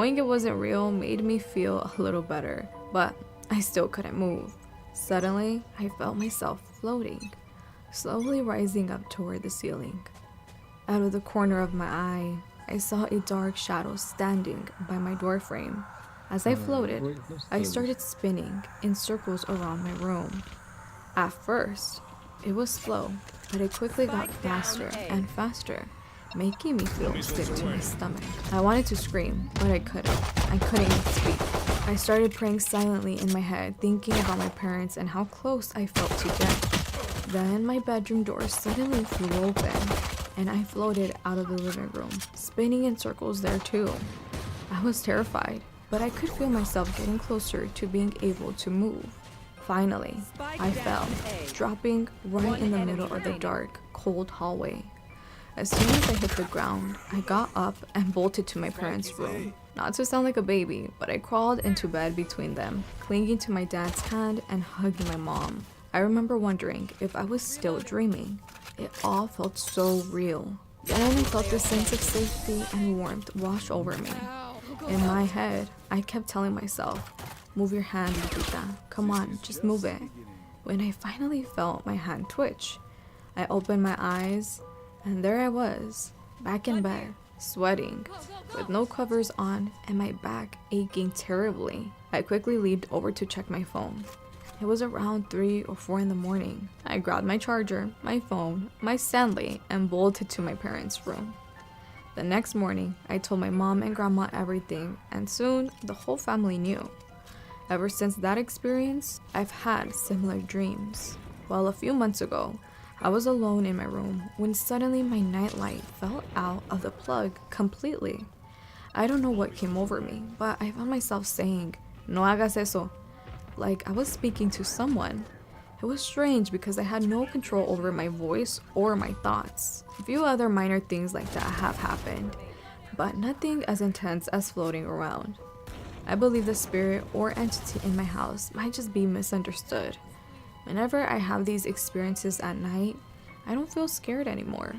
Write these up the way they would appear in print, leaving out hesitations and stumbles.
Knowing it wasn't real made me feel a little better, but I still couldn't move. Suddenly, I felt myself floating, slowly rising up toward the ceiling. Out of the corner of my eye, I saw a dark shadow standing by my doorframe. As I floated, I started spinning in circles around my room. At first, it was slow, but it quickly got faster and faster, making me feel sick to my stomach. I wanted to scream, but I couldn't. I couldn't even speak. I started praying silently in my head, thinking about my parents and how close I felt to death. Then my bedroom door suddenly flew open, and I floated out of the living room, spinning in circles there too. I was terrified, but I could feel myself getting closer to being able to move. Finally, I fell, dropping right in the middle of the dark, cold hallway. As soon as I hit the ground, I got up and bolted to my parents' room. Not to sound like a baby, but I crawled into bed between them, clinging to my dad's hand and hugging my mom. I remember wondering if I was still dreaming. It all felt so real. Then I felt this sense of safety and warmth wash over me. In my head, I kept telling myself, "Move your hand, Lupita. Come on, just move it." When I finally felt my hand twitch, I opened my eyes, and there I was, back in bed, sweating, with no covers on and my back aching terribly. I quickly leaped over to check my phone. It was around 3 or 4 in the morning. I grabbed my charger, my phone, my Stanley, and bolted to my parents' room. The next morning, I told my mom and grandma everything, and soon the whole family knew. Ever since that experience, I've had similar dreams. Well, a few months ago, I was alone in my room when suddenly my nightlight fell out of the plug completely. I don't know what came over me, but I found myself saying, "No hagas eso," like I was speaking to someone. It was strange because I had no control over my voice or my thoughts. A few other minor things like that have happened, but nothing as intense as floating around. I believe the spirit or entity in my house might just be misunderstood. Whenever I have these experiences at night, I don't feel scared anymore.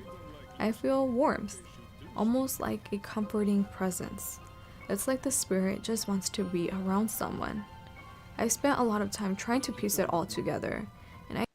I feel warmth, almost like a comforting presence. It's like the spirit just wants to be around someone. I spent a lot of time trying to piece it all together, and I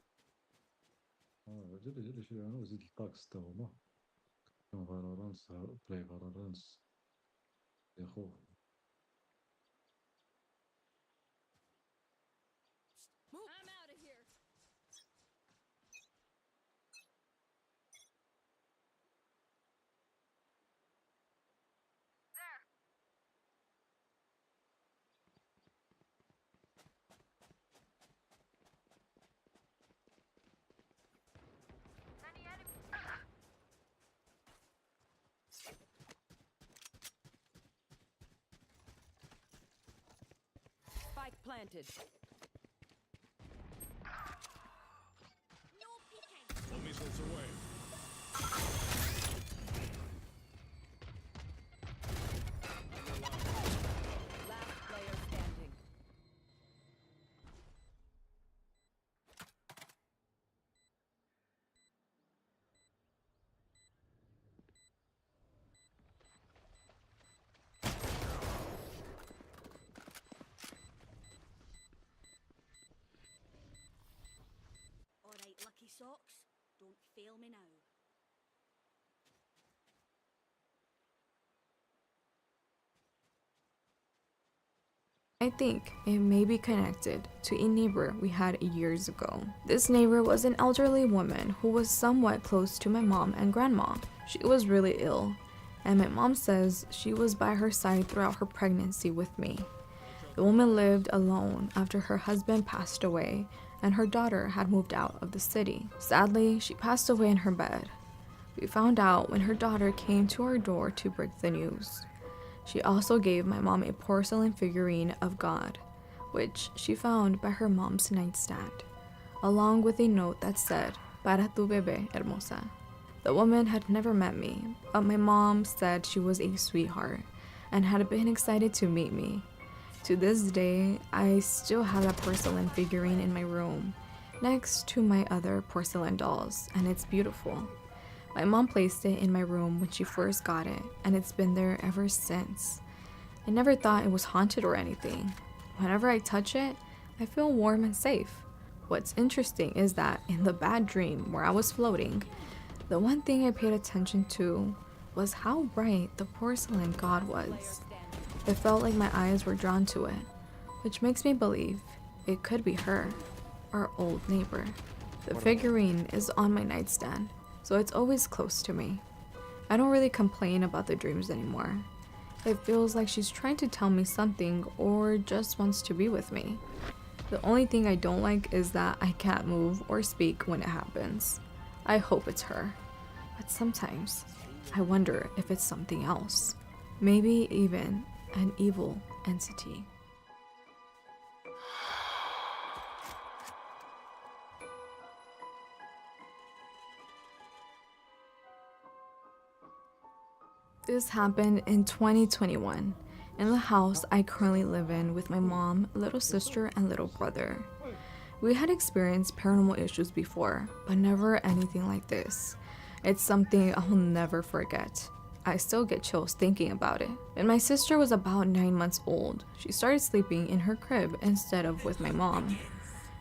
Spike planted. All missiles away. Last player standing. Alright, lucky socks, don't fail me now. think it may be connected to a neighbor we had years ago. This neighbor was an elderly woman who was somewhat close to my mom and grandma. She was really ill, and my mom says she was by her side throughout her pregnancy with me. The woman lived alone after her husband passed away and her daughter had moved out of the city. Sadly, she passed away in her bed. We found out when her daughter came to our door to break the news. She also gave my mom a porcelain figurine of God, which she found by her mom's nightstand, along with a note that said, "Para tu bebé, hermosa." The woman had never met me, but my mom said she was a sweetheart and had been excited to meet me. To this day, I still have that porcelain figurine in my room, next to my other porcelain dolls, and it's beautiful. My mom placed it in my room when she first got it, and it's been there ever since. I never thought it was haunted or anything. Whenever I touch it, I feel warm and safe. What's interesting is that in the bad dream where I was floating, the one thing I paid attention to was how bright the porcelain god was. It felt like my eyes were drawn to it, which makes me believe it could be her, our old neighbor. The figurine is on my nightstand, so it's always close to me. I don't really complain about the dreams anymore. It feels like she's trying to tell me something or just wants to be with me. The only thing I don't like is that I can't move or speak when it happens. I hope it's her, but sometimes I wonder if it's something else. Maybe even an evil entity. This happened in 2021 in the house I currently live in with my mom, little sister, and little brother. We had experienced paranormal issues before, but never anything like this. It's something I'll never forget. I still get chills thinking about it. When my sister was about 9 months old, she started sleeping in her crib instead of with my mom.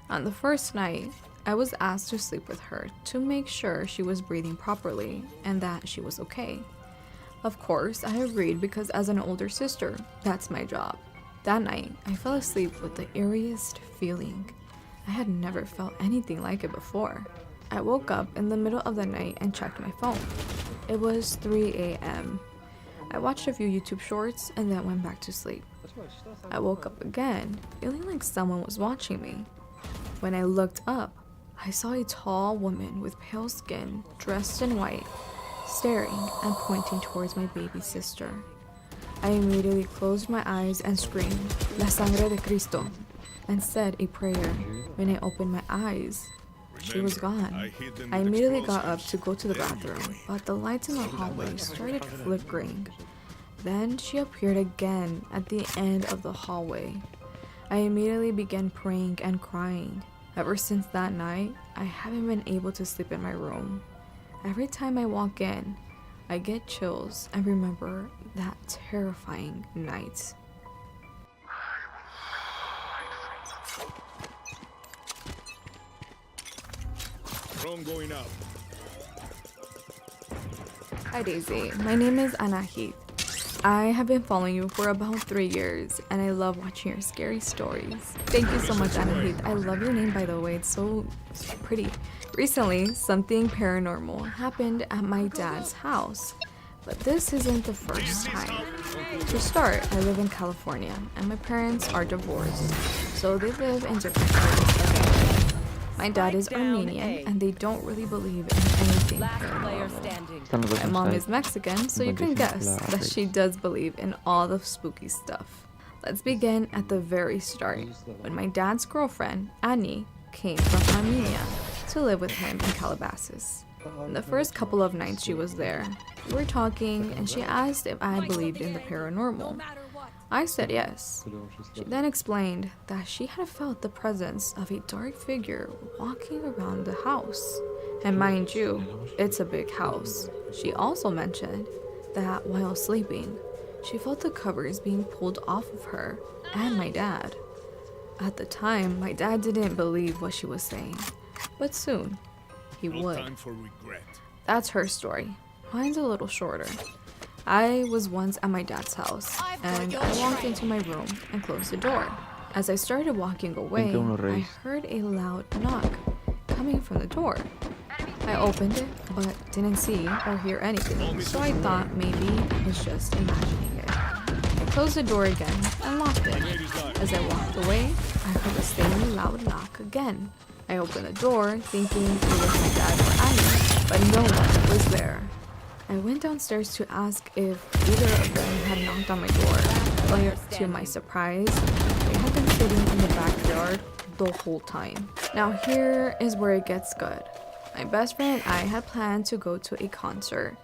On the first night, I was asked to sleep with her to make sure she was breathing properly and that she was okay. Of course, I agreed because as an older sister, that's my job. That night, I fell asleep with the eeriest feeling. I had never felt anything like it before. I woke up in the middle of the night and checked my phone. It was 3 a.m. I watched a few YouTube shorts and then went back to sleep. I woke up again, feeling like someone was watching me. When I looked up, I saw a tall woman with pale skin, dressed in white, staring and pointing towards my baby sister. I immediately closed my eyes and screamed, "La sangre de Cristo," and said a prayer. When I opened my eyes, she was gone. I immediately got up to go to the bathroom, but the lights in the hallway started flickering. Then she appeared again at the end of the hallway. I immediately began praying and crying. Ever since that night, I haven't been able to sleep in my room. Every time I walk in, I get chills and remember that terrifying night. Drone going up. Hi Daisy, my name is Anahit. I have been following you for about 3 years and I love watching your scary stories. Thank you so much, Anahit. I love your name, by the way, it's so pretty. Recently, something paranormal happened at my dad's house, but this isn't the first time. To start, I live in California and my parents are divorced, so they live in different areas of the country. My dad is Armenian and they don't really believe in anything paranormal. My mom is Mexican, so you can guess that she does believe in all the spooky stuff. Let's begin at the very start, when my dad's girlfriend, Annie, came from Armenia to live with him in Calabasas. In the first couple of nights she was there, we were talking and she asked if I believed in the paranormal. I said yes. She then explained that she had felt the presence of a dark figure walking around the house. And mind you, it's a big house. She also mentioned that while sleeping, she felt the covers being pulled off of her and my dad. At the time, my dad didn't believe what she was saying, but soon he No would. time for regret. That's her story. Mine's a little shorter. I was once at my dad's house, and I walked into my room and closed the door. As I started walking away, I heard a loud knock coming from the door. I opened it, but didn't see or hear anything, so I thought maybe I was just imagining it. I closed the door again and locked it. As I walked away, I heard the same loud knock again. I opened the door, thinking it was my dad or Annie, but no one was there. I went downstairs to ask if either of them had knocked on my door, but to my surprise, they had been sitting in the backyard the whole time. Now here is where it gets good. My best friend and I had planned to go to a concert,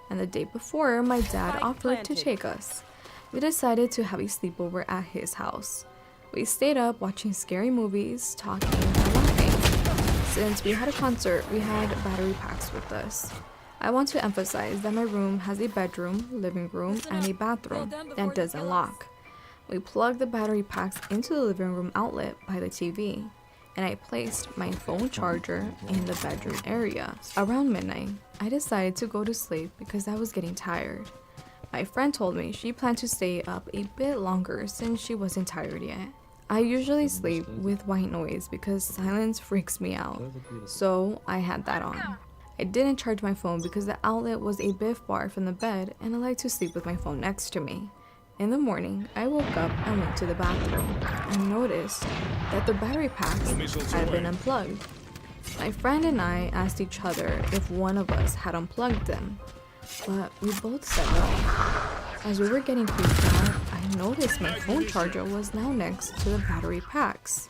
and the day before, my dad offered to take us. We decided to have a sleepover at his house. We stayed up watching scary movies, talking and laughing. Since we had a concert, we had battery packs with us. I want to emphasize that my room has a bedroom, living room, and a bathroom that doesn't lock. We plugged the battery packs into the living room outlet by the TV, and I placed my phone charger in the bedroom area. Around midnight, I decided to go to sleep because I was getting tired. My friend told me she planned to stay up a bit longer since she wasn't tired yet. I usually sleep with white noise because silence freaks me out, so I had that on. I didn't charge my phone because the outlet was a bit far from the bed and I like to sleep with my phone next to me. In the morning, I woke up and went to the bathroom and noticed that the battery packs had been unplugged. My friend and I asked each other if one of us had unplugged them, but we both said no. As we were getting creeped out, I noticed my phone charger was now next to the battery packs.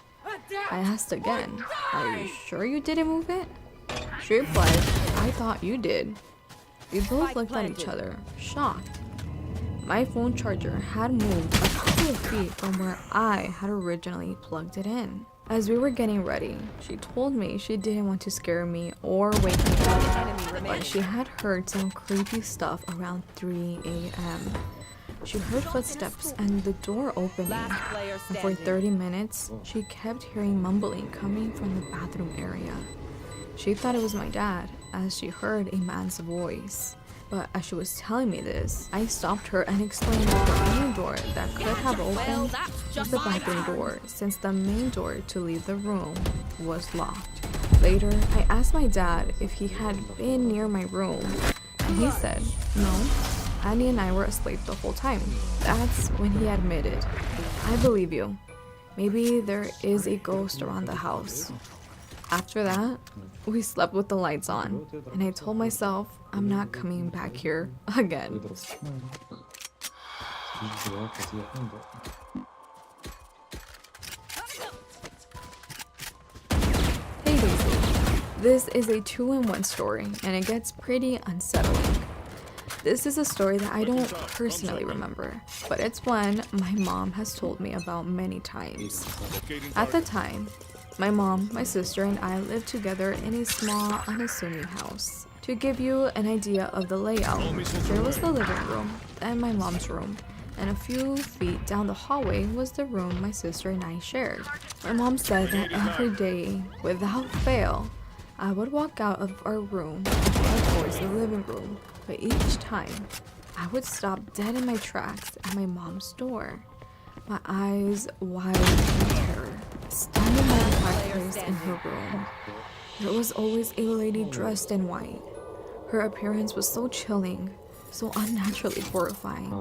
I asked again, "Are you sure you didn't move it?" She replied, "I thought you did." We both looked at each other, shocked. My phone charger had moved a couple of feet from where I had originally plugged it in. As we were getting ready, she told me she didn't want to scare me or wake me up, Enemy but remaining. she had heard some creepy stuff around 3 a.m. She heard footsteps and the door opening, Last player and for standing. 30 minutes, she kept hearing mumbling coming from the bathroom area. She thought it was my dad, as she heard a man's voice. But as she was telling me this, I stopped her and explained that the only door that could have opened was the bathroom door, since the main door to leave the room was locked. Later, I asked my dad if he had been near my room, and he said, "No, Annie and I were asleep the whole time." That's when he admitted, "I believe you. Maybe there is a ghost around the house." After that, we slept with the lights on, and I told myself I'm not coming back here again. Hey Daisy, this is a 2-in-1 story, and it gets pretty unsettling. This is a story that I don't personally remember, but it's one my mom has told me about many times. At the time, my mom, my sister, and I lived together in a small, unassuming house. To give you an idea of the layout, there was the living room, then my mom's room, and a few feet down the hallway was the room my sister and I shared. My mom said that every day, without fail, I would walk out of our room and head towards the living room, but each time, I would stop dead in my tracks at my mom's door, my eyes wide in terror, standing by the fireplace in her room. There was always a lady dressed in white. Her appearance was so chilling, so unnaturally horrifying,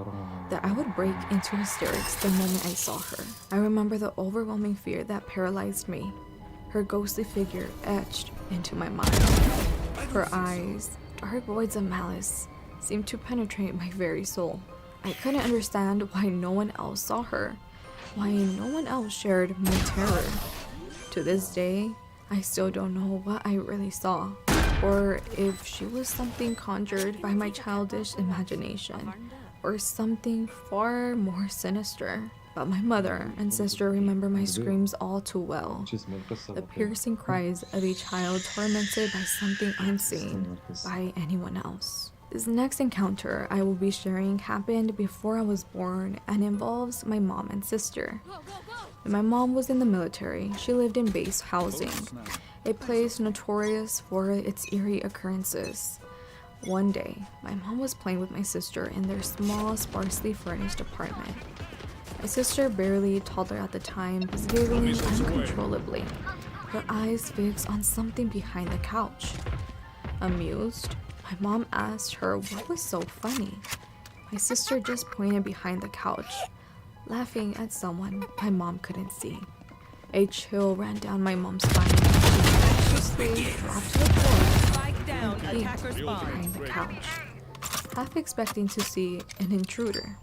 that I would break into hysterics the moment I saw her. I remember the overwhelming fear that paralyzed me, her ghostly figure etched into my mind. Her eyes, dark voids of malice, seemed to penetrate my very soul. I couldn't understand why no one else saw her, why no one else shared my terror. To this day, I still don't know what I really saw, or if she was something conjured by my childish imagination, or something far more sinister. But my mother and sister remember my screams all too well, the piercing cries of a child tormented by something unseen by anyone else. This next encounter I will be sharing happened before I was born and involves my mom and sister. When my mom was in the military, she lived in base housing, a place notorious for its eerie occurrences. One day, my mom was playing with my sister in their small, sparsely furnished apartment. My sister, barely taller at the time, was giggling uncontrollably, her eyes fixed on something behind the couch. Amused, my mom asked her what was so funny. My sister just pointed behind the couch, laughing at someone my mom couldn't see. A chill ran down my mom's spine. She anxiously dropped to the floor Spike down. and peeked Attacker spawn. behind the couch, half expecting to see an intruder.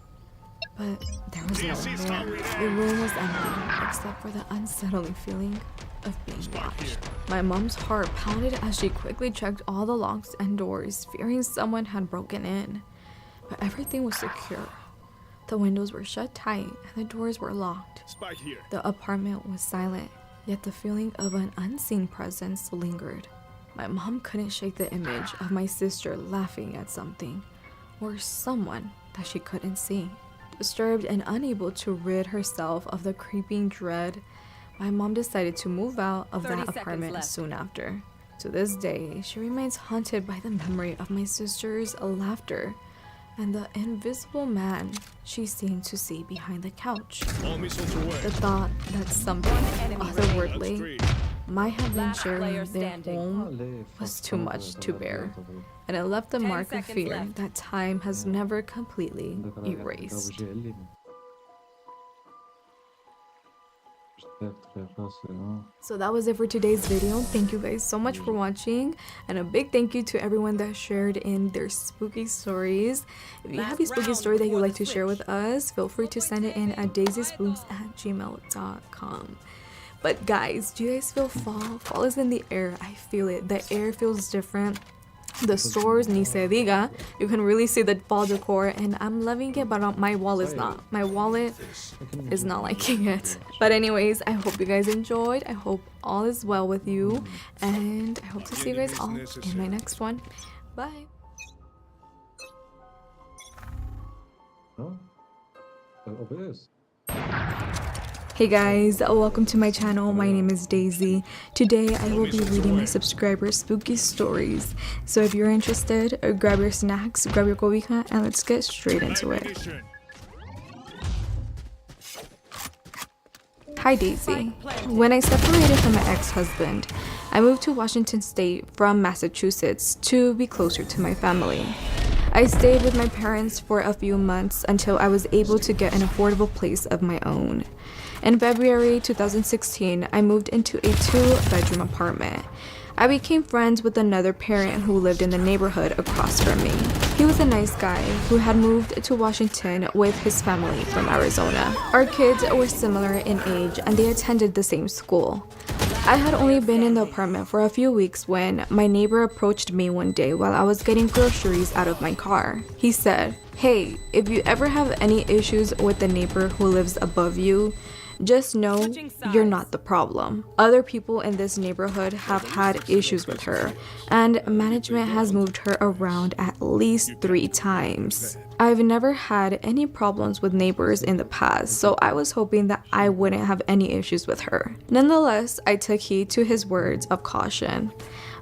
But there was no one there. The room was empty, except for the unsettling feeling of being watched. My mom's heart pounded as she quickly checked all the locks and doors, fearing someone had broken in. But everything was secure. The windows were shut tight and the doors were locked. Spike here. The apartment was silent, yet the feeling of an unseen presence lingered. My mom couldn't shake the image of my sister laughing at something, or someone that she couldn't see. Disturbed and unable to rid herself of the creeping dread, my mom decided to move out of 30 that seconds apartment left. soon after. To this day, she remains haunted by the memory of my sister's laughter and the invisible man she seemed to see behind the couch. All missiles away. The thought that something enemy That's otherworldly three. might have been Last player sharing their standing. home was too much to bear, and it left a 10 mark of seconds fear left. that time has never completely erased. So that was it for today's video. Thank you guys so much for watching, and a big thank you to everyone that shared in their spooky stories. If you have a spooky story that you'd like to share with us, feel free to send it in at daisyspooks@gmail.com. But guys, do you guys feel fall? Fall is in the air. I feel it. The air feels different. The stores, ni se diga, you can really see the fall decor, and I'm loving it, but my wall is not. My wallet is not liking it. But anyways, I hope you guys enjoyed. I hope all is well with you, and I hope to see you guys all in my next one. Bye. Hey guys, welcome to my channel. My name is Daisy. Today I will be reading my subscribers' spooky stories. So if you're interested, grab your snacks, grab your cobija, and let's get straight into it. Ammunition. Hi Daisy. When I separated from my ex-husband, I moved to Washington State from Massachusetts to be closer to my family. I stayed with my parents for a few months until I was able to get an affordable place of my own. In February 2016, I moved into a 2-bedroom apartment. I became friends with another parent who lived in the neighborhood across from me. He was a nice guy who had moved to Washington with his family from Arizona. Our kids were similar in age and they attended the same school. I had only been in the apartment for a few weeks when my neighbor approached me one day while I was getting groceries out of my car. He said, "Hey, if you ever have any issues with the neighbor who lives above you, just know you're not the problem. Other people in this neighborhood have had issues with her, and management has moved her around at least 3 times. I've never had any problems with neighbors in the past, so I was hoping that I wouldn't have any issues with her." Nonetheless, I took heed to his words of caution.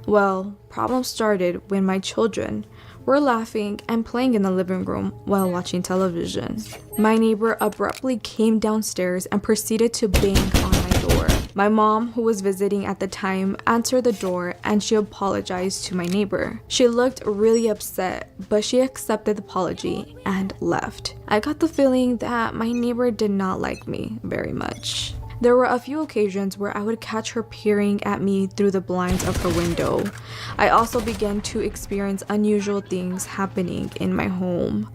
Well, problems started when my children were laughing and playing in the living room while watching television. My neighbor abruptly came downstairs and proceeded to bang on my door. My mom, who was visiting at the time, answered the door and she apologized to my neighbor. She looked really upset, but she accepted the apology and left. I got the feeling that my neighbor did not like me very much. There were a few occasions where I would catch her peering at me through the blinds of her window. I also began to experience unusual things happening in my home.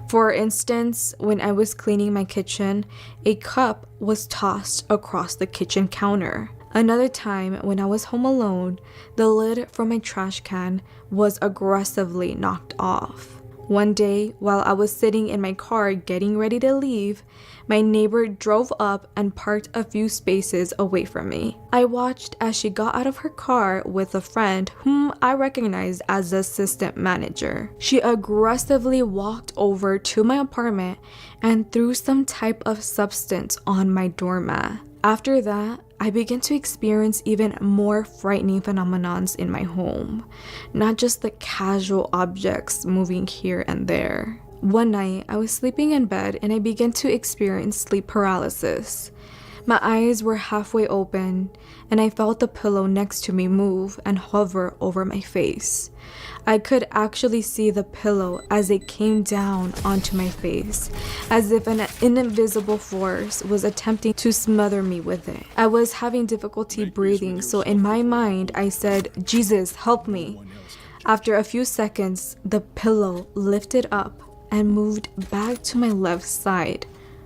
For instance, when I was cleaning my kitchen, a cup was tossed across the kitchen counter. Another time, when I was home alone, the lid from my trash can was aggressively knocked off. One day, while I was sitting in my car getting ready to leave, my neighbor drove up and parked a few spaces away from me. I watched as she got out of her car with a friend whom I recognized as the assistant manager. She aggressively walked over to my apartment and threw some type of substance on my doormat. After that, I began to experience even more frightening phenomenons in my home, not just the casual objects moving here and there. One night, I was sleeping in bed and I began to experience sleep paralysis. My eyes were halfway open and I felt the pillow next to me move and hover over my face. I could actually see the pillow as it came down onto my face, as if an invisible force was attempting to smother me with it. I was having difficulty breathing, so in my mind, I said, "Jesus, help me." After a few seconds, the pillow lifted up and moved back to my left side,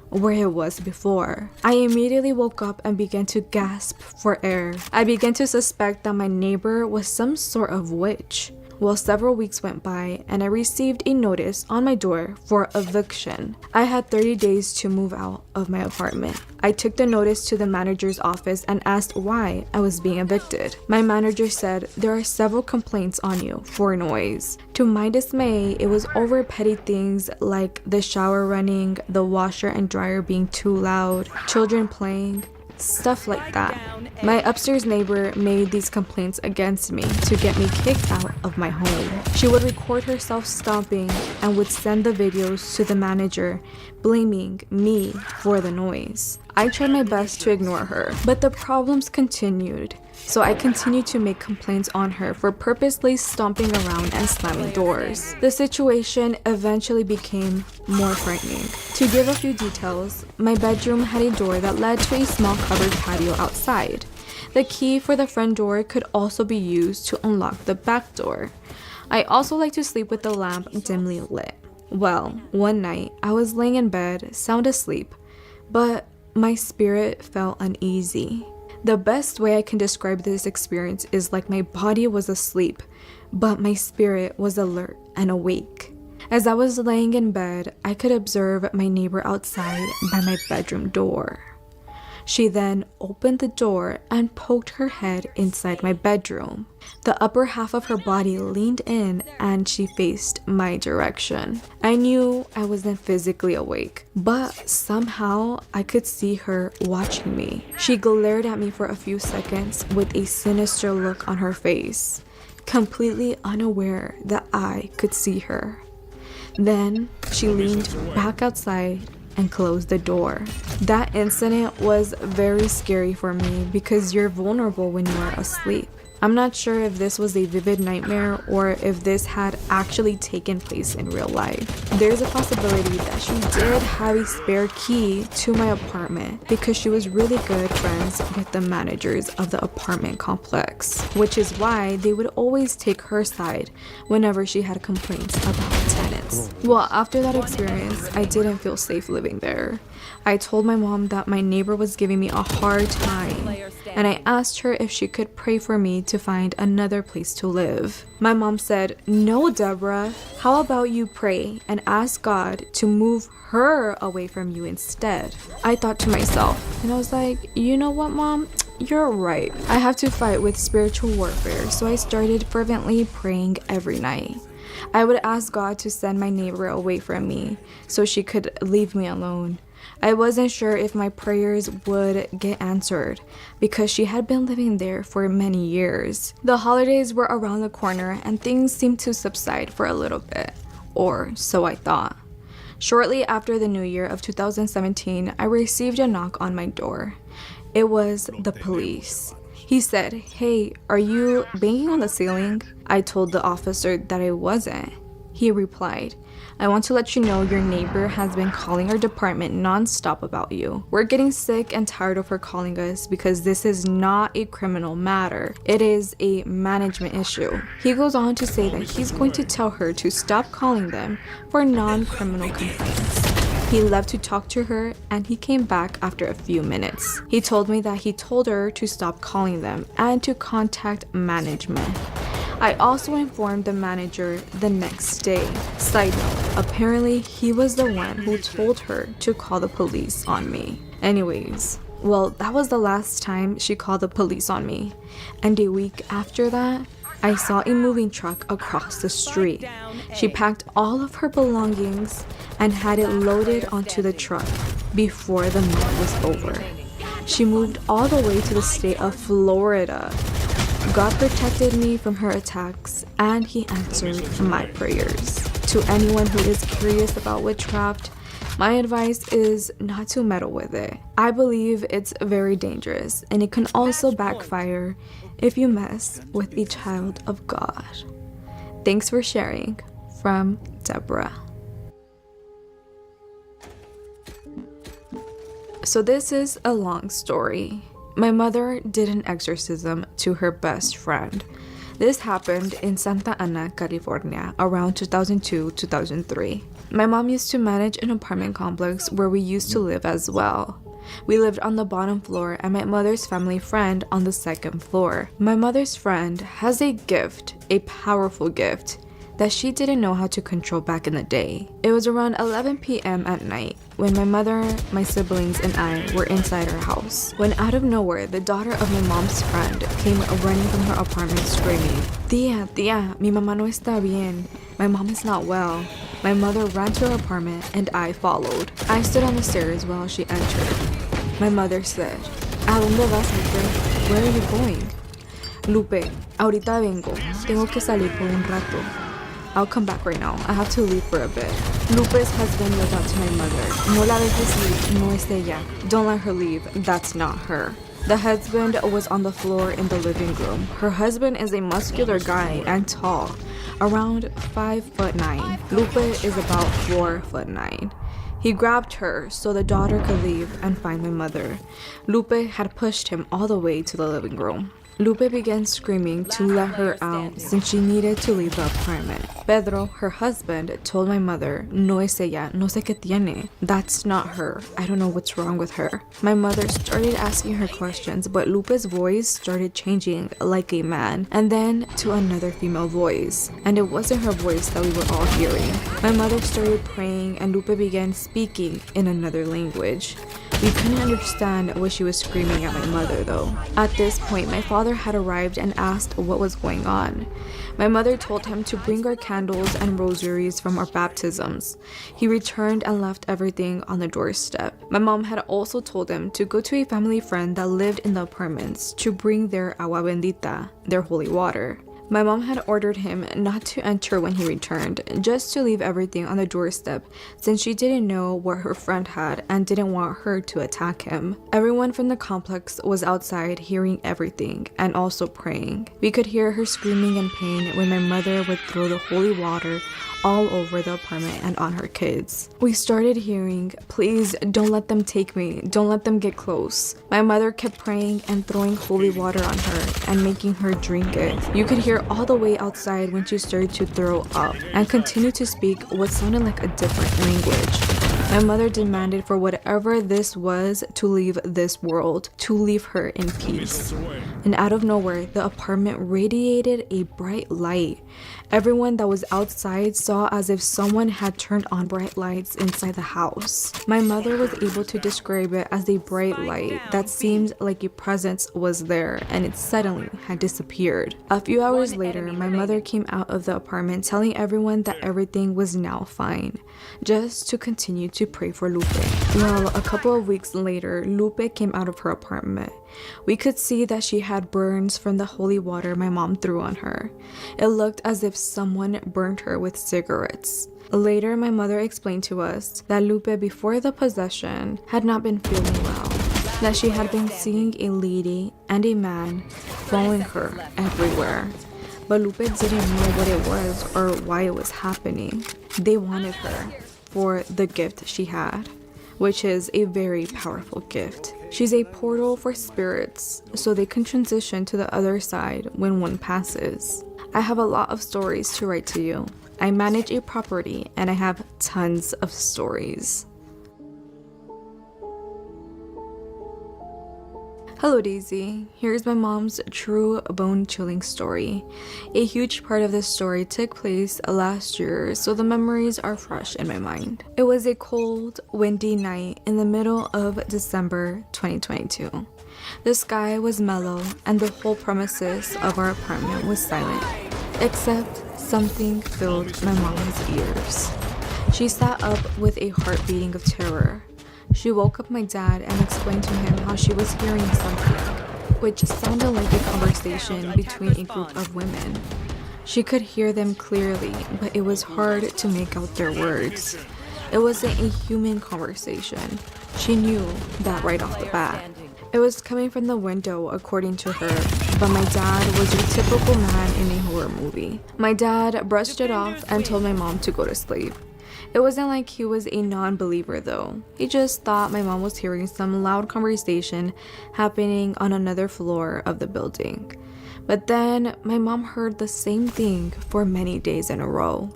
where it was before. I immediately woke up and began to gasp for air. I began to suspect that my neighbor was some sort of witch. Well, several weeks went by and I received a notice on my door for eviction. I had 30 days to move out of my apartment. I took the notice to the manager's office and asked why I was being evicted. My manager said, "There are several complaints on you for noise." To my dismay, it was over petty things like the shower running, the washer and dryer being too loud, children playing, stuff like that. My upstairs neighbor made these complaints against me to get me kicked out of my home. She would record herself stomping and would send the videos to the manager, blaming me for the noise. I tried my best to ignore her, but the problems continued. So I continued to make complaints on her for purposely stomping around and slamming doors. The situation eventually became more frightening. To give a few details, my bedroom had a door that led to a small covered patio outside. The key for the front door could also be used to unlock the back door. I also like to sleep with the lamp dimly lit. Well, one night I was laying in bed, sound asleep, but my spirit felt uneasy. The best way I can describe this experience is like my body was asleep, but my spirit was alert and awake. As I was laying in bed, I could observe my neighbor outside by my bedroom door. She then opened the door and poked her head inside my bedroom. The upper half of her body leaned in and she faced my direction. I knew I wasn't physically awake, but somehow I could see her watching me. She glared at me for a few seconds with a sinister look on her face, completely unaware that I could see her. Then she leaned back outside and closed the door. That incident was very scary for me because you're vulnerable when you are asleep. I'm not sure if this was a vivid nightmare or if this had actually taken place in real life. There's a possibility that she did have a spare key to my apartment because she was really good friends with the managers of the apartment complex, which is why they would always take her side whenever she had complaints about tenants. Well, after that experience, I didn't feel safe living there. I told my mom that my neighbor was giving me a hard time, and I asked her if she could pray for me to find another place to live. My mom said, "No, Deborah, how about you pray and ask God to move her away from you instead?" I thought to myself, and I was like, you know what, Mom? You're right. I have to fight with spiritual warfare, so I started fervently praying every night. I would ask God to send my neighbor away from me so she could leave me alone. I wasn't sure if my prayers would get answered because she had been living there for many years. The holidays were around the corner and things seemed to subside for a little bit, or so I thought. Shortly after the new year of 2017, I received a knock on my door. It was the police. He said, "Hey, are you banging on the ceiling?" I told the officer that I wasn't. He replied, "I want to let you know your neighbor has been calling our department non-stop about you. We're getting sick and tired of her calling us because this is not a criminal matter. It is a management issue." He goes on to say that he's going to tell her to stop calling them for non-criminal complaints. He left to talk to her and he came back after a few minutes. He told me that he told her to stop calling them and to contact management. I also informed the manager the next day. Side note, apparently he was the one who told her to call the police on me. Anyways, well, that was the last time she called the police on me. And a week after that, I saw a moving truck across the street. She packed all of her belongings and had it loaded onto the truck before the month was over. She moved all the way to the state of Florida. God protected me from her attacks and he answered my prayers. To anyone who is curious about witchcraft, my advice is not to meddle with it. I believe it's very dangerous and it can also backfire if you mess with a child of God. Thanks for sharing. From Deborah. So this is a long story. My mother did an exorcism to her best friend. This happened in Santa Ana, California, around 2002-2003. My mom used to manage an apartment complex where we used to live as well. We lived on the bottom floor and my mother's family friend on the second floor. My mother's friend has a gift, a powerful gift, that she didn't know how to control back in the day. It was around 11 p.m. at night when my mother, my siblings, and I were inside our house, when out of nowhere, the daughter of my mom's friend came running from her apartment screaming, Tia, mi mamá no está bien. My mom is not well. My mother ran to her apartment and I followed. I stood on the stairs while she entered. My mother said, ¿A dónde vas, Lupe? Where are you going? Lupe, ahorita vengo. Tengo que salir por un rato. I'll come back right now. I have to leave for a bit. Lupe's husband yelled out to my mother, No la dejes ir, no es ella. Don't let her leave, that's not her. The husband was on the floor in the living room. Her husband is a muscular guy and tall, around 5'9". Lupe is about 4'9". He grabbed her so the daughter could leave and find my mother. Lupe had pushed him all the way to the living room. Lupe began screaming to let her out since she needed to leave the apartment. Pedro, her husband, told my mother, No es ella, no sé qué tiene. That's not her. I don't know what's wrong with her. My mother started asking her questions, but Lupe's voice started changing like a man, and then to another female voice. And it wasn't her voice that we were all hearing. My mother started praying and Lupe began speaking in another language. We couldn't understand what she was screaming at my mother though. At this point, my father had arrived and asked what was going on. My mother told him to bring our candles and rosaries from our baptisms. He returned and left everything on the doorstep. My mom had also told him to go to a family friend that lived in the apartments to bring their agua bendita, their holy water. My mom had ordered him not to enter when he returned, just to leave everything on the doorstep since she didn't know what her friend had and didn't want her to attack him. Everyone from the complex was outside hearing everything and also praying. We could hear her screaming in pain when my mother would throw the holy water all over the apartment and on her kids. We started hearing, Please don't let them take me, don't let them get close. My mother kept praying and throwing holy water on her and making her drink it. You could hear all the way outside when she started to throw up and continued to speak what sounded like a different language. My mother demanded for whatever this was to leave this world, to leave her in peace. And out of nowhere, the apartment radiated a bright light. Everyone that was outside saw as if someone had turned on bright lights inside the house. My mother was able to describe it as a bright light that seemed like a presence was there and it suddenly had disappeared. A few hours later, my mother came out of the apartment telling everyone that everything was now fine, just to continue to pray for Lupe. Well, a couple of weeks later, Lupe came out of her apartment. We could see that she had burns from the holy water my mom threw on her. It looked as if someone burned her with cigarettes. Later, my mother explained to us that Lupe, before the possession, had not been feeling well, that she had been seeing a lady and a man following her everywhere. But Lupe didn't know what it was or why it was happening. They wanted her for the gift she had, which is a very powerful gift. She's a portal for spirits, so they can transition to the other side when one passes. I have a lot of stories to write to you. I manage a property and I have tons of stories. Hello Daisy, here's my mom's true bone-chilling story. A huge part of this story took place last year, so the memories are fresh in my mind. It was a cold, windy night in the middle of December 2022. The sky was mellow and the whole premises of our apartment was silent, except something filled my mom's ears. She sat up with a heart beating of terror. She woke up my dad and explained to him how she was hearing something, which sounded like a conversation between a group of women. She could hear them clearly, but it was hard to make out their words. It wasn't a human conversation. She knew that right off the bat. It was coming from the window, according to her, but my dad was a typical man in a horror movie. My dad brushed it off and told my mom to go to sleep. It wasn't like he was a non-believer though. He just thought my mom was hearing some loud conversation happening on another floor of the building. But then my mom heard the same thing for many days in a row.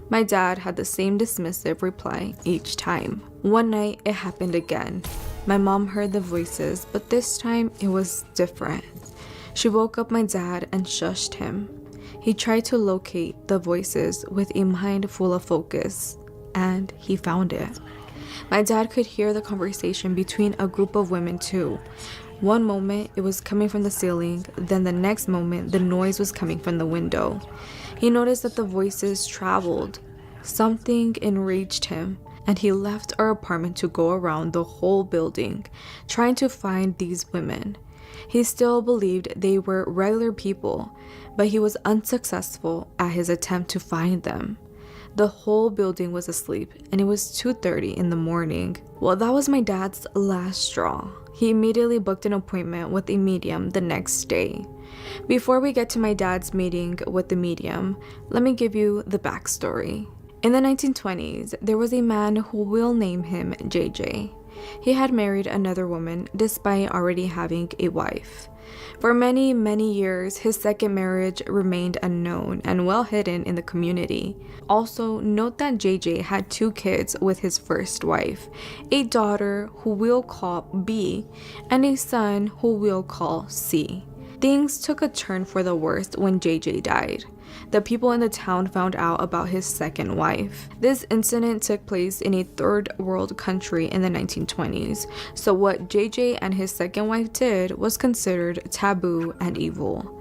My dad had the same dismissive reply each time. One night it happened again. My mom heard the voices, but this time it was different. She woke up my dad and shushed him. He tried to locate the voices with a mind full of focus, and he found it. My dad could hear the conversation between a group of women too. One moment it was coming from the ceiling, then the next moment the noise was coming from the window. He noticed that the voices traveled. Something enraged him, and he left our apartment to go around the whole building, trying to find these women. He still believed they were regular people, but he was unsuccessful at his attempt to find them. The whole building was asleep, and it was 2:30 in the morning. Well, that was my dad's last straw. He immediately booked an appointment with a medium the next day. Before we get to my dad's meeting with the medium, let me give you the backstory. In the 1920s, there was a man who will name him JJ. He had married another woman despite already having a wife. For many, many years, his second marriage remained unknown and well hidden in the community. Also, note that JJ had 2 kids with his first wife, a daughter who we'll call B, and a son who we'll call C. Things took a turn for the worst when JJ died. The people in the town found out about his second wife. This incident took place in a third world country in the 1920s, so what JJ and his second wife did was considered taboo and evil.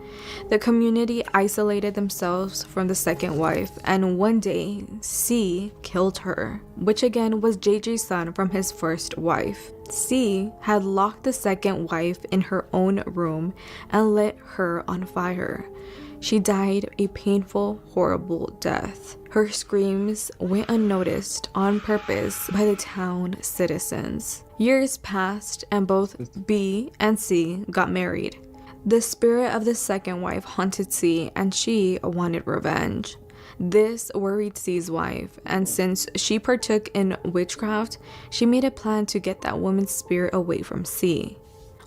The community isolated themselves from the second wife, and one day, C killed her, which again was JJ's son from his first wife. C had locked the second wife in her own room and lit her on fire. She died a painful, horrible death. Her screams went unnoticed on purpose by the town citizens. Years passed and both B and C got married. The spirit of the second wife haunted C and she wanted revenge. This worried C's wife, and since she partook in witchcraft, she made a plan to get that woman's spirit away from C.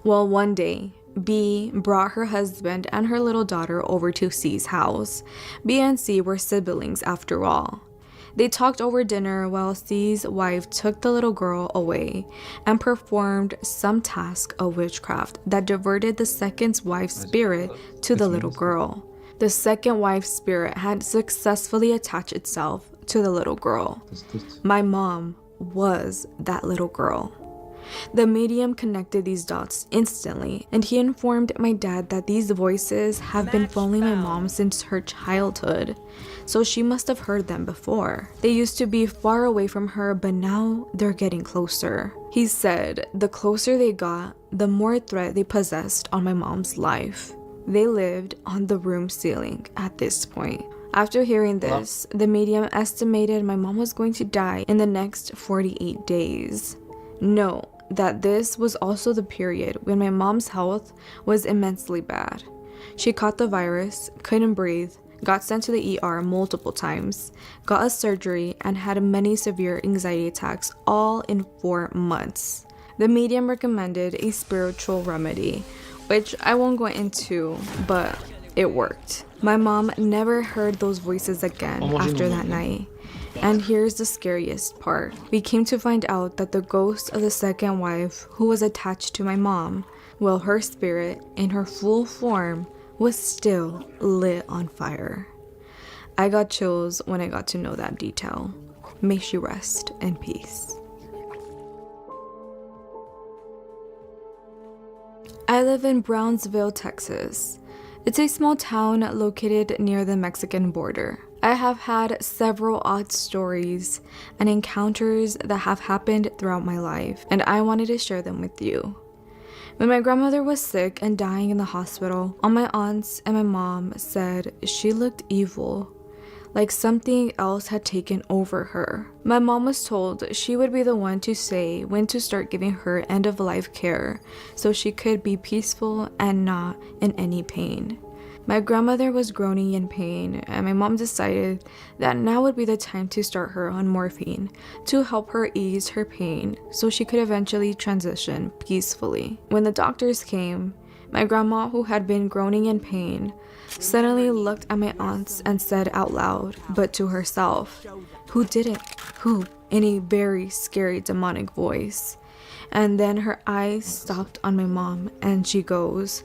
Well, one day, B brought her husband and her little daughter over to C's house. B and C were siblings after all. They talked over dinner while C's wife took the little girl away and performed some task of witchcraft that diverted the second wife's spirit to the little girl. The second wife's spirit had successfully attached itself to the little girl. My mom was that little girl. The medium connected these dots instantly, and he informed my dad that these voices have been following my mom since her childhood, so she must have heard them before. They used to be far away from her, but now they're getting closer. He said the closer they got, the more threat they possessed on my mom's life. They lived on the room ceiling at this point. After hearing this, the medium estimated my mom was going to die in the next 48 days. Note that this was also the period when my mom's health was immensely bad. She caught the virus, couldn't breathe, got sent to the ER multiple times, got a surgery, and had many severe anxiety attacks all in 4 months. The medium recommended a spiritual remedy, which I won't go into, but it worked. My mom never heard those voices again after that night. And here's the scariest part. We came to find out that the ghost of the second wife who was attached to my mom, well, her spirit in her full form was still lit on fire. I got chills when I got to know that detail. May she rest in peace. I live in Brownsville, Texas. It's a small town located near the Mexican border. I have had several odd stories and encounters that have happened throughout my life, and I wanted to share them with you. When my grandmother was sick and dying in the hospital, all my aunts and my mom said she looked evil, like something else had taken over her. My mom was told she would be the one to say when to start giving her end-of-life care so she could be peaceful and not in any pain. My grandmother was groaning in pain, and my mom decided that now would be the time to start her on morphine to help her ease her pain so she could eventually transition peacefully. When the doctors came, my grandma, who had been groaning in pain, suddenly looked at my aunts and said out loud, but to herself, "Who did it? Who?" in a very scary demonic voice. And then her eyes stopped on my mom and she goes,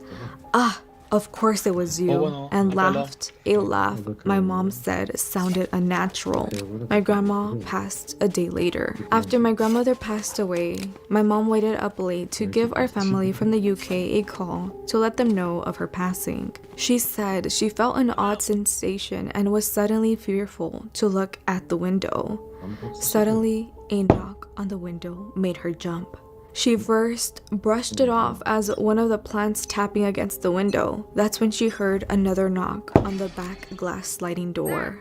"Ah, of course it was you," and laughed. A laugh my mom said sounded unnatural. My grandma passed a day later. After my grandmother passed away, my mom waited up late to give our family from the UK a call to let them know of her passing. She said she felt an odd sensation and was suddenly fearful to look at the window. Suddenly, a knock on the window made her jump. She first brushed it off as one of the plants tapping against the window. That's when she heard another knock on the back glass sliding door.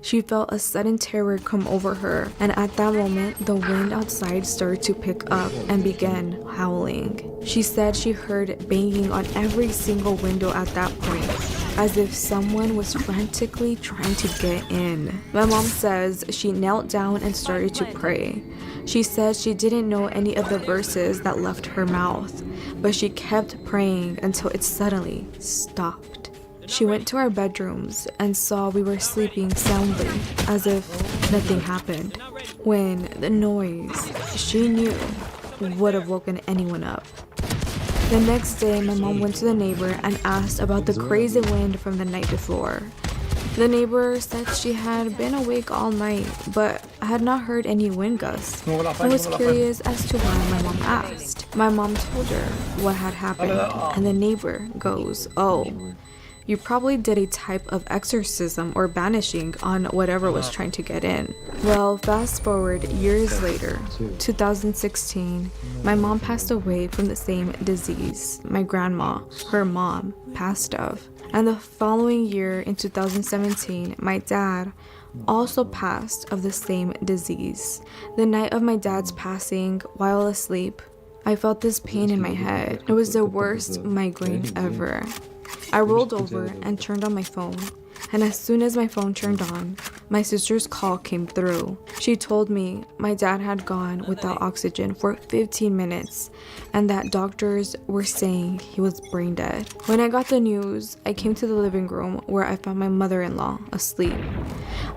She felt a sudden terror come over her, and at that moment, the wind outside started to pick up and began howling. She said she heard banging on every single window at that point, as if someone was frantically trying to get in. My mom says she knelt down and started to pray. She said she didn't know any of the verses that left her mouth, but she kept praying until it suddenly stopped. She went to our bedrooms and saw we were sleeping soundly, as if nothing happened, when the noise she knew would have woken anyone up. The next day, my mom went to the neighbor and asked about the crazy wind from the night before. The neighbor said she had been awake all night, but had not heard any wind gusts, and was curious as to why my mom asked. My mom told her what had happened, and the neighbor goes, "Oh, you probably did a type of exorcism or banishing on whatever was trying to get in." Well, fast forward years later, 2016, my mom passed away from the same disease my grandma, her mom, passed of. And the following year, in 2017, my dad also passed of the same disease. The night of my dad's passing, while asleep, I felt this pain in my head. It was the worst migraine ever. I rolled over and turned on my phone, and as soon as my phone turned on, my sister's call came through. She told me my dad had gone without oxygen for 15 minutes and that doctors were saying he was brain dead. When I got the news, I came to the living room where I found my mother-in-law asleep.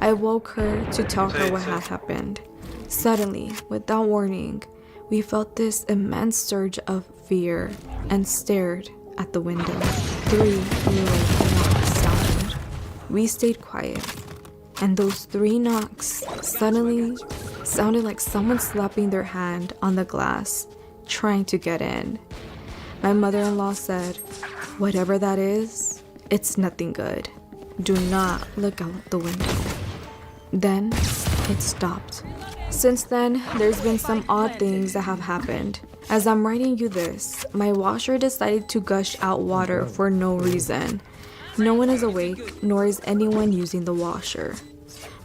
I woke her to tell her what had happened. Suddenly, without warning, we felt this immense surge of fear and stared at the window. 3 little knocks sounded. We stayed quiet, and those 3 knocks suddenly sounded like someone slapping their hand on the glass, trying to get in. My mother-in-law said, "Whatever that is, it's nothing good. Do not look out the window." Then it stopped. Since then, there's been some odd things that have happened. As I'm writing you this, my washer decided to gush out water for no reason. No one is awake, nor is anyone using the washer.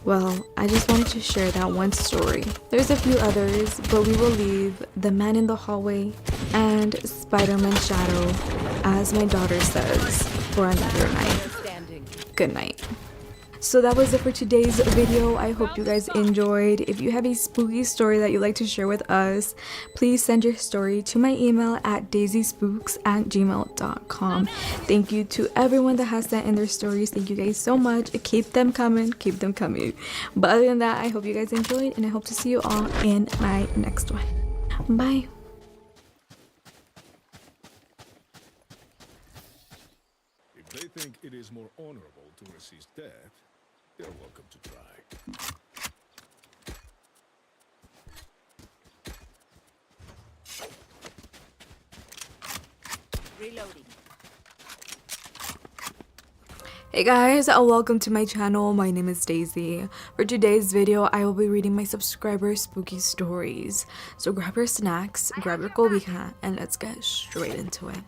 Well, I just wanted to share that one story. There's a few others, but we will leave the man in the hallway and Spider-Man shadow, as my daughter says, for another night. Good night. So that was it for today's video. I hope you guys enjoyed. If you have a spooky story that you'd like to share with us, please send your story to my email at daisyspooks@gmail.com. Thank you to everyone that has sent in their stories. Thank you guys so much. Keep them coming. Keep them coming. But other than that, I hope you guys enjoyed, and I hope to see you all in my next one. Bye. If they think it is more honorable to resist death, they're welcome to try. Reloading. Hey guys, welcome to my channel. My name is Daisy. For today's video, I will be reading my subscribers' spooky stories. So grab your snacks, grab your cobija, and let's get straight into it.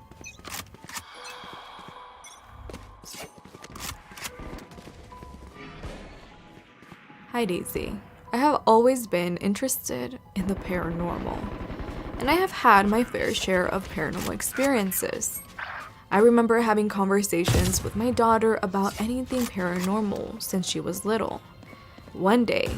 Hi Daisy. I have always been interested in the paranormal, and I have had my fair share of paranormal experiences. I remember having conversations with my daughter about anything paranormal since she was little. One day,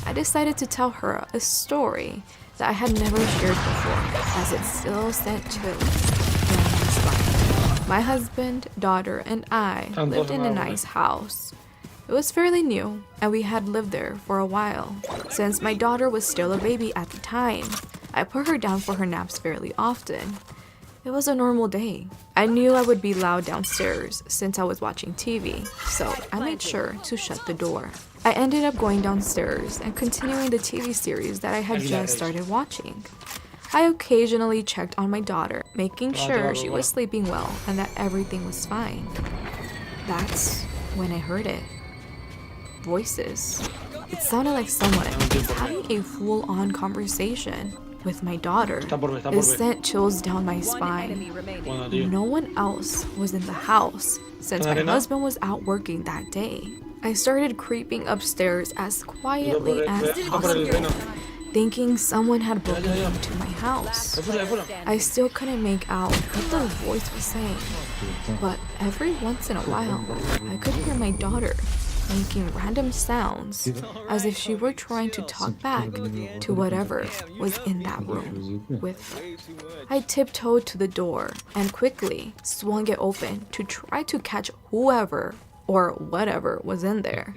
I decided to tell her a story that I had never shared before, as it still sent chills down my spine. My husband, daughter, and I lived in a nice house. It was fairly new, and we had lived there for a while, since my daughter was still a baby at the time. I put her down for her naps fairly often. It was a normal day. I knew I would be loud downstairs since I was watching TV, so I made sure to shut the door. I ended up going downstairs and continuing the TV series that I had just started watching. I occasionally checked on my daughter, making sure she was sleeping well and that everything was fine. That's when I heard it. Voices. It sounded like someone was having a full-on conversation with my daughter. It sent chills down my One spine. enemy remaining. No one else was in the house since my husband was out working that day. I started creeping upstairs as quietly as possible, thinking someone had broken into my house. I still couldn't make out what the voice was saying, but every once in a while, I could hear my daughter making random sounds as if she were trying to talk back to whatever was in that room with her. I tiptoed to the door and quickly swung it open to try to catch whoever or whatever was in there.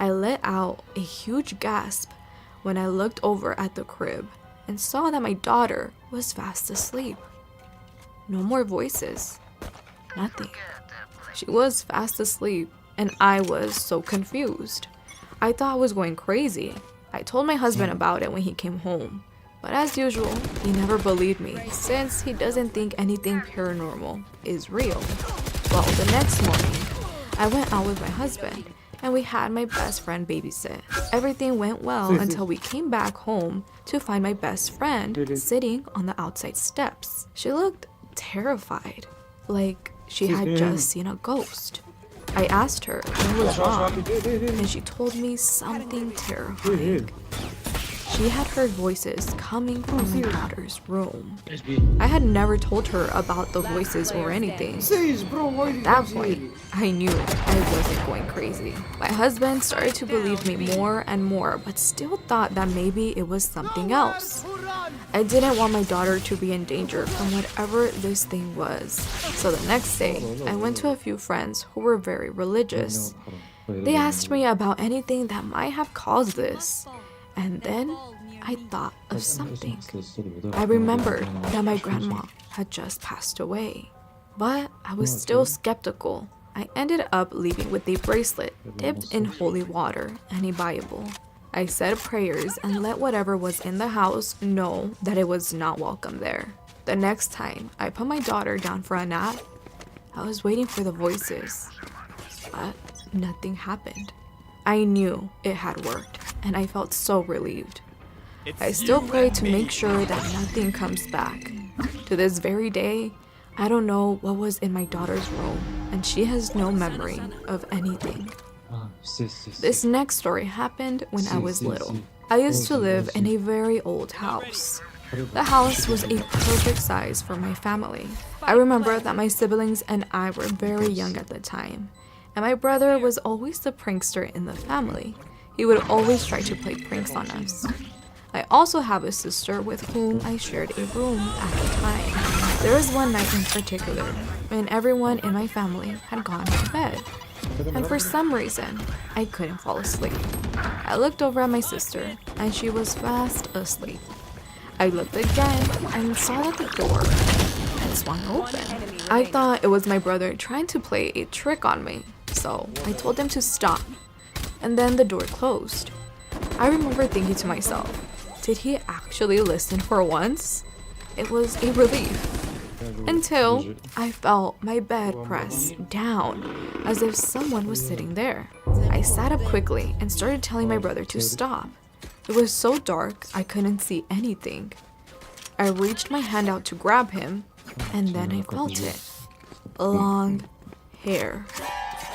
I let out a huge gasp when I looked over at the crib and saw that my daughter was fast asleep. No more voices. Nothing. She was fast asleep, and I was so confused. I thought I was going crazy. I told my husband about it when he came home, but as usual, he never believed me since he doesn't think anything paranormal is real. Well, the next morning, I went out with my husband, and we had my best friend babysit. Everything went well until we came back home to find my best friend sitting on the outside steps. She looked terrified, like she had just seen a ghost. I asked her what was wrong, and she told me something terrifying. She had heard voices coming from my daughter's room. I had never told her about the voices or anything. At that point, I knew I wasn't going crazy. My husband started to believe me more and more, but still thought that maybe it was something else. I didn't want my daughter to be in danger from whatever this thing was. So the next day, I went to a few friends who were very religious. They asked me about anything that might have caused this. And then I thought of something. I remembered that my grandma had just passed away. But I was still skeptical. I ended up leaving with a bracelet dipped in holy water and a Bible. I said prayers and let whatever was in the house know that it was not welcome there. The next time I put my daughter down for a nap, I was waiting for the voices, but nothing happened. I knew it had worked, and I felt so relieved. I still pray to make sure that nothing comes back. To this very day, I don't know what was in my daughter's room, and she has no memory of anything. This next story happened when I was little. I used to live in a very old house. The house was a perfect size for my family. I remember that my siblings and I were very young at the time, and my brother was always the prankster in the family. He would always try to play pranks on us. I also have a sister with whom I shared a room at the time. There was one night in particular when everyone in my family had gone to bed, and for some reason, I couldn't fall asleep. I looked over at my sister, and she was fast asleep. I looked again and saw that the door had swung open. I thought it was my brother trying to play a trick on me, so I told him to stop, and then the door closed. I remember thinking to myself, did he actually listen for once? It was a relief. Until I felt my bed press down as if someone was sitting there. I sat up quickly and started telling my brother to stop. It was so dark I couldn't see anything. I reached my hand out to grab him, and then I felt it. Long hair.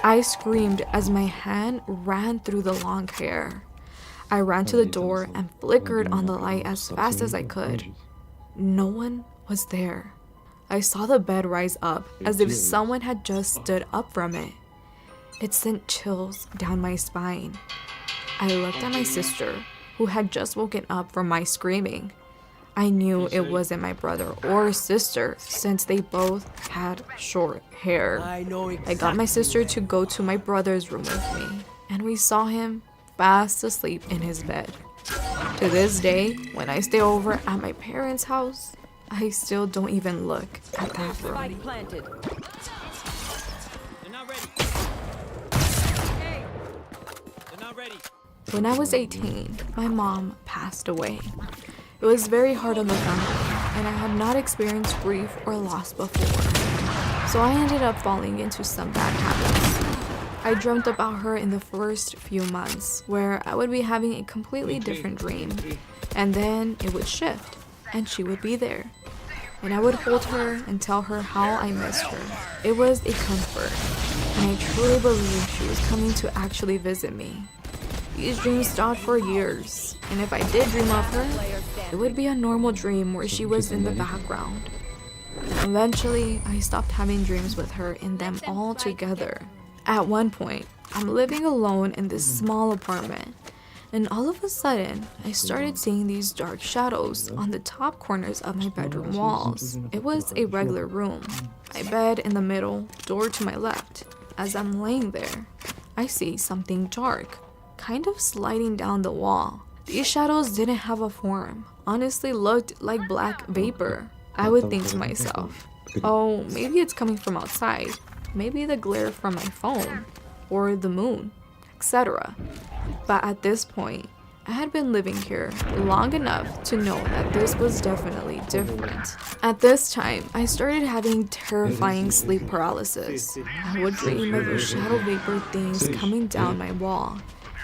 I screamed as my hand ran through the long hair. I ran to the door and flickered on the light as fast as I could. No one was there. I saw the bed rise up as if someone had just stood up from it. It sent chills down my spine. I looked at my sister, who had just woken up from my screaming. I knew it wasn't my brother or sister since they both had short hair. I got my sister to go to my brother's room with me, and we saw him fast asleep in his bed. To this day, when I stay over at my parents' house, I still don't even look at that room. Spike planted. They're not ready. They're not ready. When I was 18, my mom passed away. It was very hard on the family, and I had not experienced grief or loss before. So I ended up falling into some bad habits. I dreamt about her in the first few months, where I would be having a completely different dream, and then it would shift, and she would be there. And I would hold her and tell her how I missed her. It was a comfort, and I truly believed she was coming to actually visit me. These dreams stopped for years, and if I did dream of her, it would be a normal dream where she was in the background. And eventually, I stopped having dreams with her in them all together. At one point, I'm living alone in this small apartment, and all of a sudden, I started seeing these dark shadows on the top corners of my bedroom walls. It was a regular room. My bed in the middle, door to my left. As I'm laying there, I see something dark, kind of sliding down the wall. These shadows didn't have a form, honestly looked like black vapor. I would think to myself, oh, maybe it's coming from outside, maybe the glare from my phone, or the moon, etc. But at this point, I had been living here long enough to know that this was definitely different. At this time, I started having terrifying sleep paralysis. I would dream of those shadow vapor things coming down my wall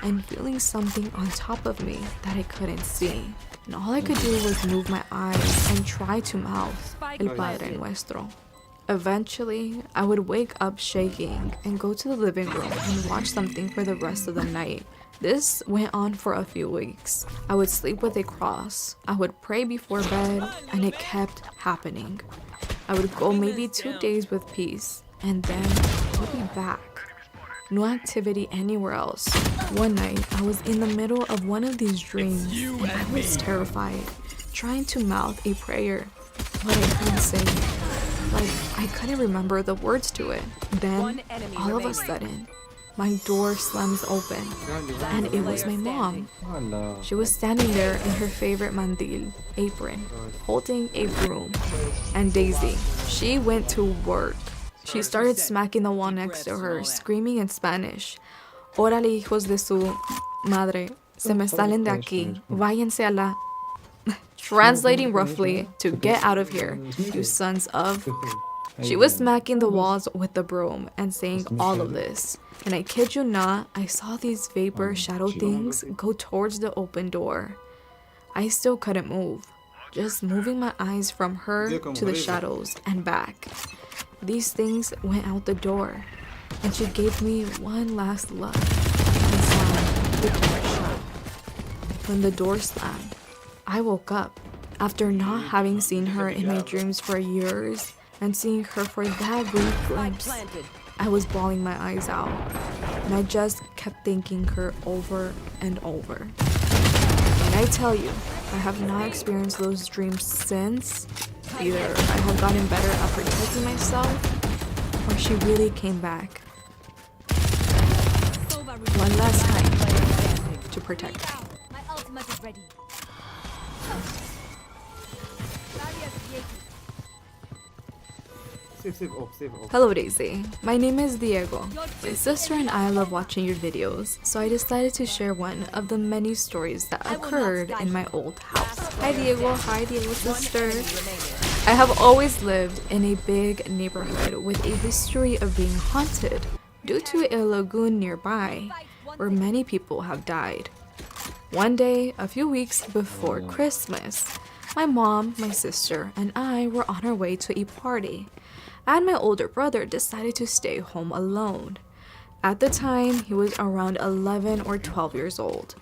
and feeling something on top of me that I couldn't see. And all I could do was move my eyes and try to mouth El Padre Nuestro. Eventually, I would wake up shaking and go to the living room and watch something for the rest of the night. This went on for a few weeks. I would sleep with a cross. I would pray before bed, and it kept happening. I would go maybe 2 days with peace, and then I would be back. No activity anywhere else. One night, I was in the middle of one of these dreams, and I was terrified, trying to mouth a prayer, but I couldn't say it. Like, I couldn't remember the words to it. Then, all of a sudden, my door slams open, and it was my mom. She was standing there in her favorite mandil, apron, holding a broom. And Daisy, she went to work. She started smacking the wall next to her, screaming in Spanish, "Órale, hijos de su madre, se me salen de aquí, váyanse a la..." Translating roughly to "get out of here, you sons of..." She was smacking the walls with the broom and saying all of this. And I kid you not, I saw these vapor shadow things go towards the open door. I still couldn't move, just moving my eyes from her to the shadows and back. These things went out the door, and she gave me one last look and slammed the door shut. When the door slammed, I woke up. After not having seen her in my dreams for years and seeing her for that brief glimpse, I was bawling my eyes out, and I just kept thanking her over and over. And I tell you, I have not experienced those dreams since. Either I have gotten better at protecting myself, or she really came back one last time to protect me. My ultimate is ready. Hello Daisy, my name is Diego. My sister and I love watching your videos, so I decided to share one of the many stories that occurred in my old house. Hi Diego, sister. I have always lived in a big neighborhood with a history of being haunted due to a lagoon nearby where many people have died. One day, a few weeks before Christmas, my mom, my sister, and I were on our way to a party, and my older brother decided to stay home alone. At the time, he was around 11 or 12 years old.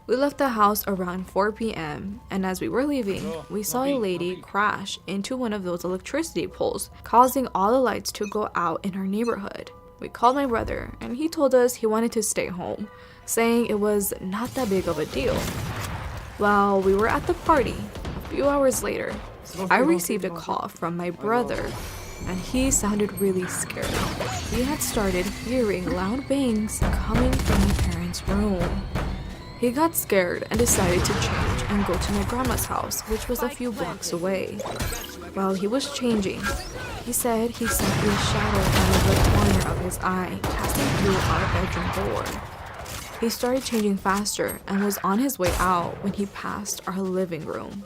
We left the house around 4 p.m. and as we were leaving, we saw a lady crash into one of those electricity poles, causing all the lights to go out in our neighborhood. We called my brother and he told us he wanted to stay home, saying it was not that big of a deal. While we were at the party, a few hours later, I received a call from my brother and he sounded really scared. He had started hearing loud bangs coming from my parents' room. He got scared and decided to change and go to my grandma's house, which was a few blocks away. While he was changing, he said he saw a shadow out of the corner of his eye passing through our bedroom door. He started changing faster and was on his way out when he passed our living room.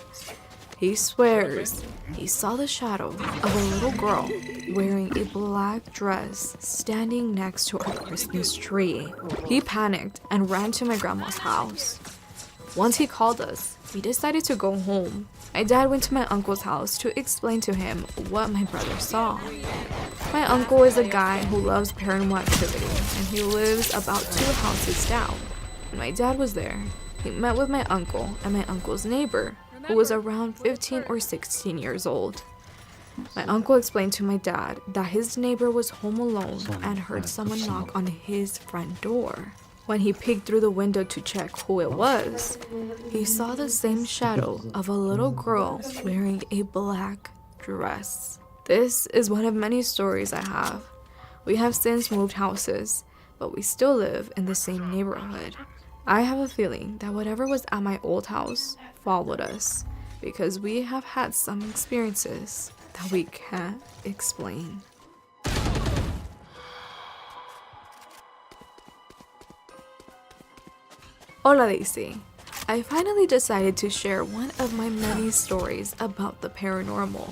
He swears he saw the shadow of a little girl wearing a black dress standing next to our Christmas tree. He panicked and ran to my grandma's house. Once he called us, we decided to go home. My dad went to my uncle's house to explain to him what my brother saw. My uncle is a guy who loves paranormal activity, and he lives about 2 houses down. When my dad was there, he met with my uncle and my uncle's neighbor, who was around 15 or 16 years old. My uncle explained to my dad that his neighbor was home alone and heard someone knock on his front door. When he peeked through the window to check who it was, he saw the same shadow of a little girl wearing a black dress. This is one of many stories I have. We have since moved houses, but we still live in the same neighborhood. I have a feeling that whatever was at my old house followed us, because we have had some experiences that we can't explain. Hola Daisy. I finally decided to share one of my many stories about the paranormal.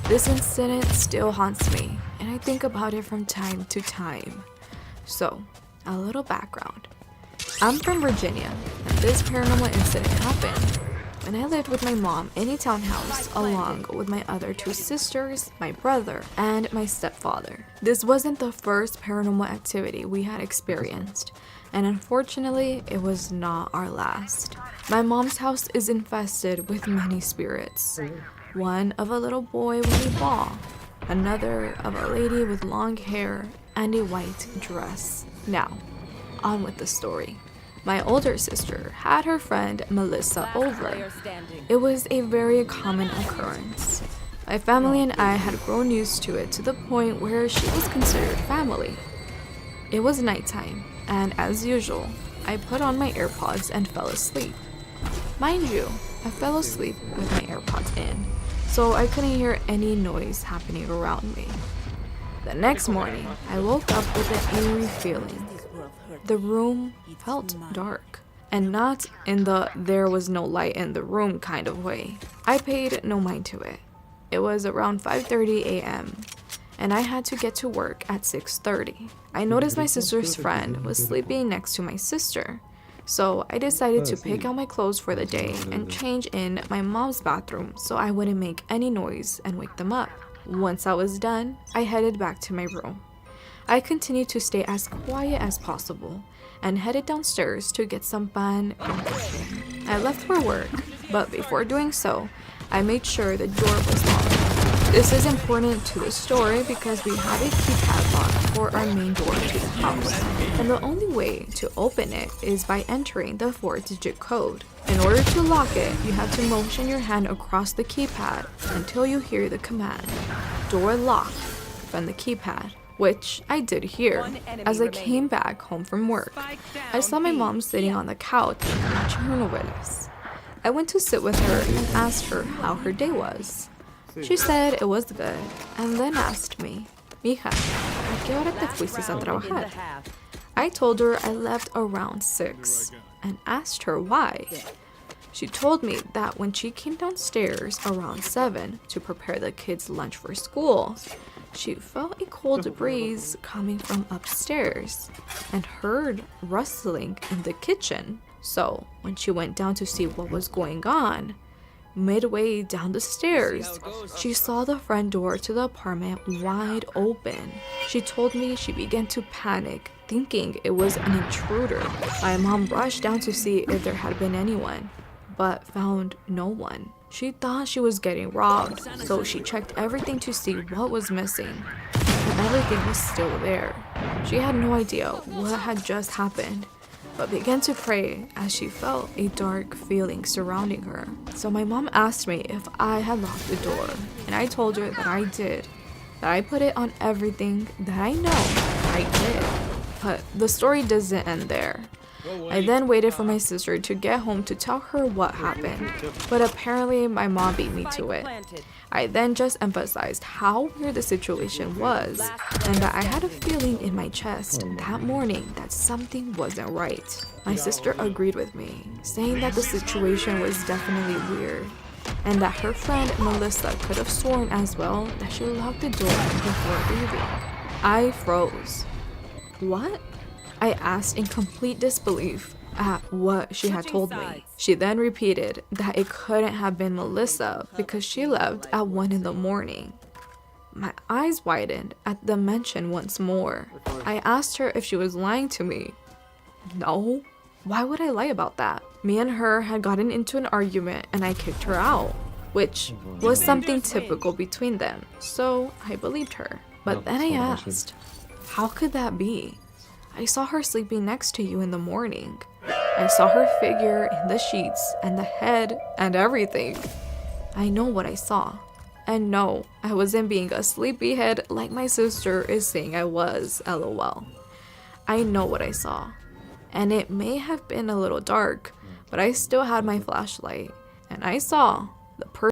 This incident still haunts me, and I think about it from time to time. So, a little background. I'm from Virginia, and this paranormal incident happened when I lived with my mom in a townhouse along with my other 2 sisters, my brother, and my stepfather. This wasn't the first paranormal activity we had experienced, and unfortunately, it was not our last. My mom's house is infested with many spirits. One of a little boy with a ball, another of a lady with long hair and a white dress. Now, on with the story. My older sister had her friend Melissa over. It was a very common occurrence. My family and I had grown used to it to the point where she was considered family. It was nighttime, and as usual, I put on my AirPods and fell asleep. Mind you, I fell asleep with my AirPods in, so I couldn't hear any noise happening around me. The next morning, I woke up with an eerie feeling. The room felt dark, and not in the there was no light in the room kind of way. I paid no mind to it. It was around 5:30 a.m., and I had to get to work at 6:30. I noticed my sister's friend was sleeping next to my sister, so I decided to pick out my clothes for the day and change in my mom's bathroom so I wouldn't make any noise and wake them up. Once I was done, I headed back to my room. I continued to stay as quiet as possible and headed downstairs to get some pan and café. I left for work, but before doing so, I made sure the door was locked. This is important to the story because we have a keypad lock for our main door to the house, and the only way to open it is by entering the 4-digit code. In order to lock it, you have to motion your hand across the keypad until you hear the command, "Door lock," from the keypad, which I did hear. As I came back home from work, I saw my mom sitting on the couch watching her novelas. I went to sit with her and asked her how her day was. She said it was good, and then asked me, "Mija, ¿a qué hora te fuiste a trabajar?" I told her I left around 6 and asked her why. She told me that when she came downstairs around 7 to prepare the kids' lunch for school, she felt a cold breeze coming from upstairs and heard rustling in the kitchen. So when she went down to see what was going on, midway down the stairs, she saw the front door to the apartment wide open. She told me she began to panic, thinking it was an intruder. My mom rushed down to see if there had been anyone, but found no one. She thought she was getting robbed, so she checked everything to see what was missing, but everything was still there. She had no idea what had just happened, but began to pray as she felt a dark feeling surrounding her. So my mom asked me if I had locked the door, and I told her that I did, that I put it on everything, that I know I did. But the story doesn't end there. I then waited for my sister to get home to tell her what happened, but apparently my mom beat me to Spike it. planted. I then just emphasized how weird the situation was and that I had a feeling in my chest that morning that something wasn't right. My sister agreed with me, saying that the situation was definitely weird and that her friend Melissa could have sworn as well that she locked the door before leaving. I froze. What? I asked in complete disbelief at what she had told me. She then repeated that it couldn't have been Melissa because she left at 1 in the morning. My eyes widened at the mention once more. I asked her if she was lying to me. No. Why would I lie about that? Me and her had gotten into an argument and I kicked her out, which was something typical between them, so I believed her. But then I asked, how could that be? I saw her sleeping next to you in the morning. I saw her figure in the sheets and the head and everything. I know what I saw. And no, I wasn't being a sleepyhead like my sister is saying I was, lol. I know what I saw. And it may have been a little dark, but I still had my flashlight. And I saw the person